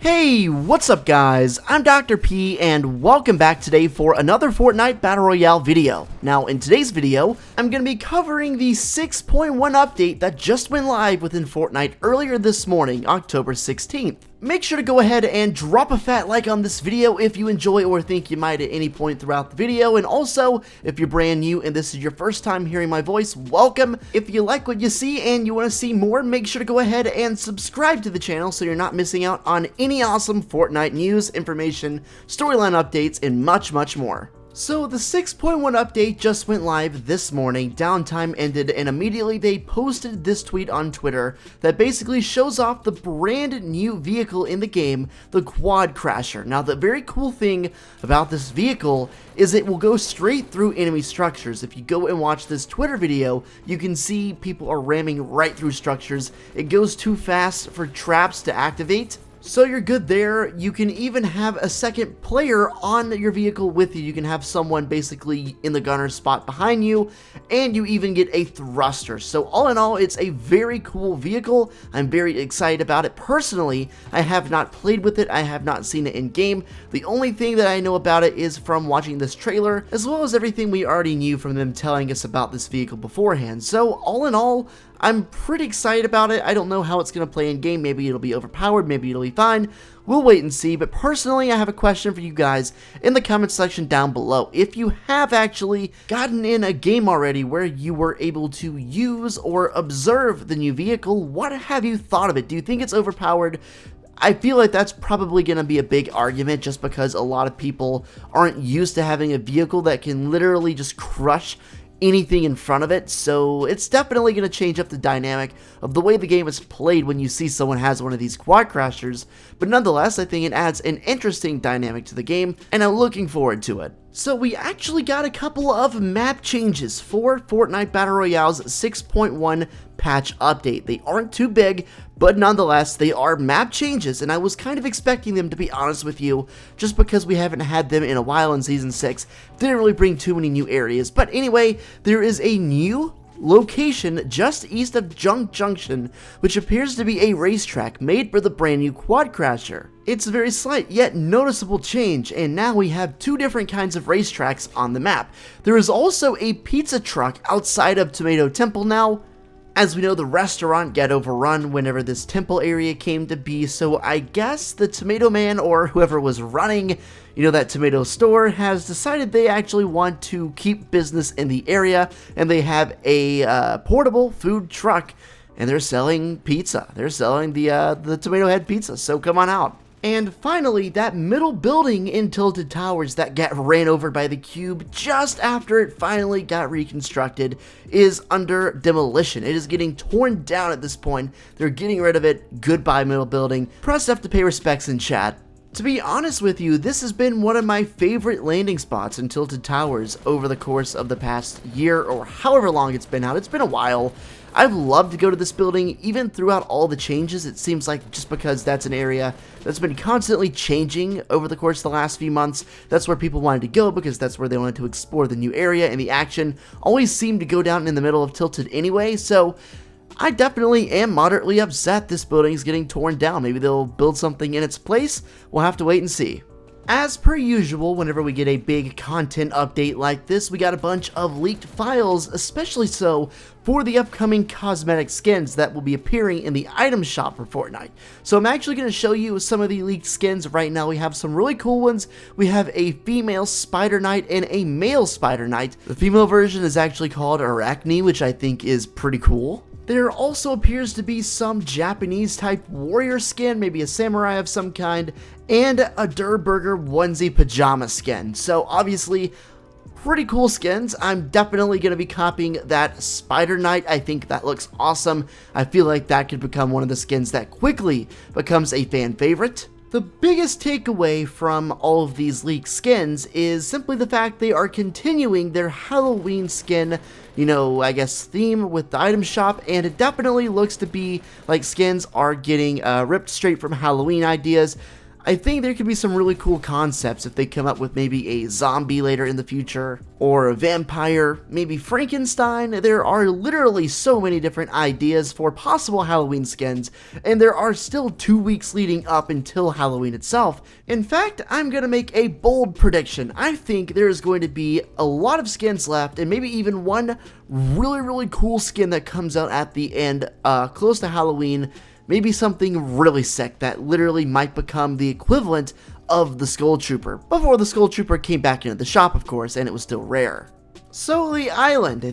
Hey, what's up guys? I'm Dr. P and welcome back today for another Fortnite Battle Royale video. Now in today's video, I'm going to be covering the 6.1 update that just went live within Fortnite earlier this morning, October 16th. Make sure to go ahead and drop a fat like on this video if you enjoy or think you might at any point throughout the video, and also, if you're brand new and this is your first time hearing my voice, welcome. If you like what you see and you want to see more, make sure to go ahead and subscribe to the channel so you're not missing out on any awesome Fortnite news, information, storyline updates, and much more. So the 6.1 update just went live this morning, downtime ended, and immediately they posted this tweet on Twitter that basically shows off the brand new vehicle in the game, the Quad Crasher. Now the very cool thing about this vehicle is it will go straight through enemy structures. If you go and watch this Twitter video, you can see people are ramming right through structures. It goes too fast for traps to activate. So you're good there. You can even have a second player on your vehicle with you. You can have someone basically in the gunner spot behind you, and you even get a thruster. So all in all, it's a very cool vehicle. I'm very excited about it. Personally, I have not played with it. I have not seen it in game. The only thing that I know about it is from watching this trailer, as well as everything we already knew from them telling us about this vehicle beforehand. So all in all, I'm pretty excited about it. I don't know how it's going to play in game. Maybe it'll be overpowered, maybe it'll be fine. We'll wait and see, but personally I have a question for you guys in the comment section down below. If you have actually gotten in a game already where you were able to use or observe the new vehicle, what have you thought of it? Do you think it's overpowered? I feel like that's probably going to be a big argument just because a lot of people aren't used to having a vehicle that can literally just crush anything in front of it, so it's definitely going to change up the dynamic of the way the game is played when you see someone has one of these quad crashers, but nonetheless I think it adds an interesting dynamic to the game and I'm looking forward to it. So we actually got a couple of map changes for Fortnite Battle Royale's 6.1 patch update. They aren't too big, but nonetheless, they are map changes, and I was kind of expecting them, to be honest with you, just because we haven't had them in a while in Season 6. Didn't really bring too many new areas, but anyway, there is a new location just east of Junk Junction, which appears to be a racetrack made for the brand new Quad Crasher. It's a very slight yet noticeable change, and now we have two different kinds of racetracks on the map. There is also a pizza truck outside of Tomato Temple now. As we know, the restaurant got overrun whenever this temple area came to be, so I guess the Tomato Man or whoever was running, that tomato store has decided they actually want to keep business in the area, and they have a portable food truck, and they're selling pizza. They're selling the Tomato Head pizza, so come on out. And finally, that middle building in Tilted Towers that got ran over by the cube just after it finally got reconstructed is under demolition. It is getting torn down at this point. They're getting rid of it. Goodbye, middle building. Press F to pay respects in chat. To be honest with you, this has been one of my favorite landing spots in Tilted Towers over the course of the past year or however long it's been out. It's been a while. I've loved to go to this building, even throughout all the changes. It seems like just because that's an area that's been constantly changing over the course of the last few months, that's where people wanted to go because that's where they wanted to explore the new area, and the action always seemed to go down in the middle of Tilted anyway, so I definitely am moderately upset this building is getting torn down. Maybe they'll build something in its place. We'll have to wait and see. As per usual, whenever we get a big content update like this, we got a bunch of leaked files, especially so for the upcoming Cosmetic Skins that will be appearing in the item shop for Fortnite. So I'm actually going to show you some of the leaked skins right now. We have some really cool ones. We have a female Spider Knight and a male Spider Knight. The female version is actually called Arachne, which I think is pretty cool. There also appears to be some Japanese type warrior skin, maybe a samurai of some kind, and a Durburger onesie pajama skin. So obviously, pretty cool skins. I'm definitely going to be copying that Spider Knight. I think that looks awesome. I feel like that could become one of the skins that quickly becomes a fan favorite. The biggest takeaway from all of these leaked skins is simply the fact they are continuing their Halloween skin, I guess, theme with the item shop, and it definitely looks to be like skins are getting ripped straight from Halloween ideas. I think there could be some really cool concepts if they come up with maybe a zombie later in the future, or a vampire, maybe Frankenstein. There are literally so many different ideas for possible Halloween skins, and there are still 2 weeks leading up until Halloween itself. In fact, I'm gonna make a bold prediction. I think there's going to be a lot of skins left, and maybe even one really cool skin that comes out at the end, close to Halloween. Maybe something really sick that literally might become the equivalent of the Skull Trooper, before the Skull Trooper came back into the shop, of course, and it was still rare. So the island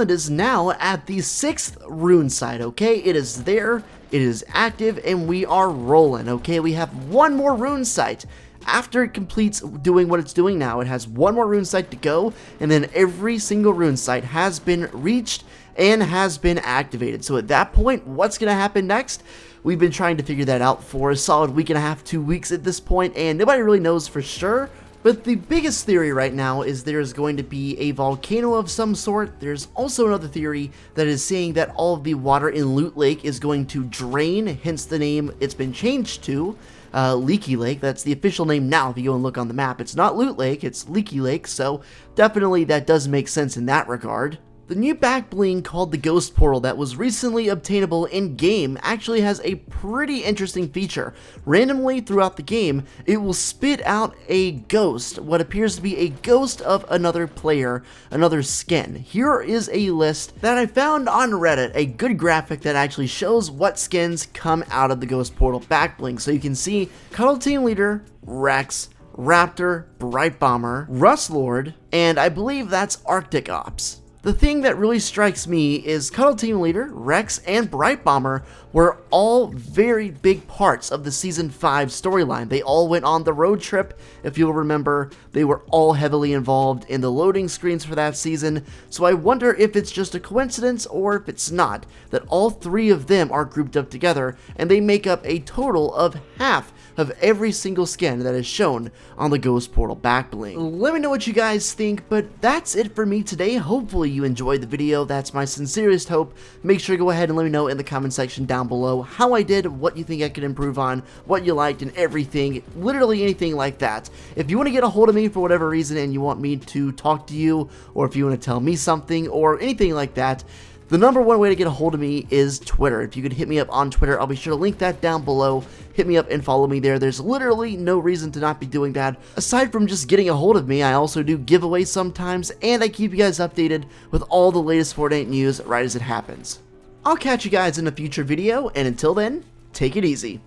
is now at the 6th rune site, okay? It is there, it is active, and we are rolling, okay? We have one more rune site. After it completes doing what it's doing now, it has one more rune site to go, and then every single rune site has been reached and has been activated. So at that point, what's going to happen next? We've been trying to figure that out for a solid week and a half, 2 weeks at this point, and nobody really knows for sure. But the biggest theory right now is there's going to be a volcano of some sort. There's also another theory that is saying that all of the water in Loot Lake is going to drain, hence the name it's been changed to. Leaky Lake, that's the official name now if you go and look on the map. It's not Loot Lake, it's Leaky Lake, so definitely that does make sense in that regard. The new back bling called the Ghost Portal that was recently obtainable in-game actually has a pretty interesting feature. Randomly throughout the game, it will spit out a ghost, what appears to be a ghost of another player, another skin. Here is a list that I found on Reddit, a good graphic that actually shows what skins come out of the Ghost Portal back bling. So you can see Cuddle Team Leader, Rex, Raptor, Bright Bomber, Rust Lord, and I believe that's Arctic Ops. The thing that really strikes me is Cuddle Team Leader, Rex, and Bright Bomber were all very big parts of the Season 5 storyline. They all went on the road trip, if you'll remember. They were all heavily involved in the loading screens for that season, so I wonder if it's just a coincidence or if it's not, that all 3 of them are grouped up together, and they make up a total of half of every single skin that is shown on the Ghost Portal back bling. Let me know what you guys think, but that's it for me today. Hopefully you enjoyed the video. That's my sincerest hope. Make sure to go ahead and let me know in the comment section down below how I did, what you think I could improve on, what you liked, and everything, literally anything like that. If you want to get a hold of me for whatever reason and you want me to talk to you, or if you want to tell me something or anything like that, the #1 way to get a hold of me is Twitter. If you could hit me up on Twitter, I'll be sure to link that down below. Hit me up and follow me there. There's literally no reason to not be doing that. Aside from just getting a hold of me, I also do giveaways sometimes, and I keep you guys updated with all the latest Fortnite news right as it happens. I'll catch you guys in a future video, and until then, take it easy.